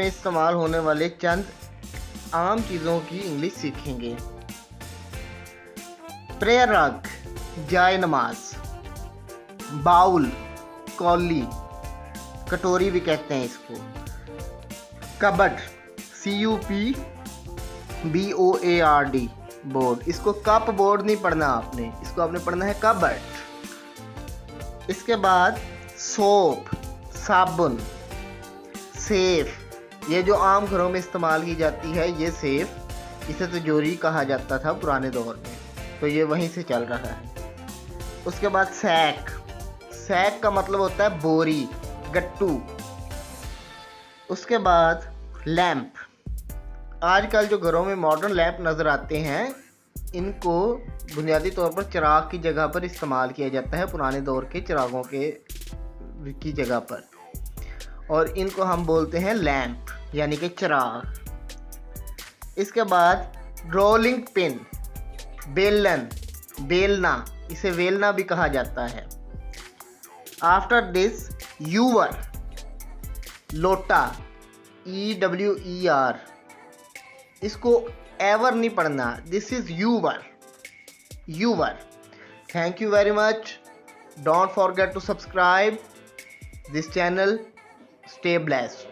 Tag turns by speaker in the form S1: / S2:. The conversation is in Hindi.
S1: में इस्तेमाल होने वाले चंद आम चीज़ों की इंग्लिश सीखेंगे। प्रेयर रग, जाय नमाज। बाउल, कौली, कटोरी भी कहते हैं इसको। Cupboard, CUPBOARD, board. इसको कप बोर्ड नहीं पढ़ना आपने, इसको आपने पढ़ना है कबर्ड। इसके बाद सोप, साबुन। सेफ, ये जो आम घरों में इस्तेमाल की जाती है ये सेफ, इसे तिजोरी कहा जाता था पुराने दौर में, तो ये वहीं से चल रहा है। उसके बाद सैक, सैक का मतलब होता है बोरी, गट्टू। उसके बाद लैंप, आजकल जो घरों में मॉडर्न लैंप नज़र आते हैं इनको बुनियादी तौर पर चिराग की जगह पर इस्तेमाल किया जाता है, पुराने दौर के चिरागों की जगह पर, और इनको हम बोलते हैं लैंप यानी कि चिराग। इसके बाद रोलिंग पिन, बेलन, बेलना, इसे वेलना भी कहा जाता है। आफ्टर दिस यूवर, लोटा, EWER, इसको एवर नहीं पढ़ना, this is ewer, ewer. Thank you very much. Don't forget to subscribe this channel. Stay blessed.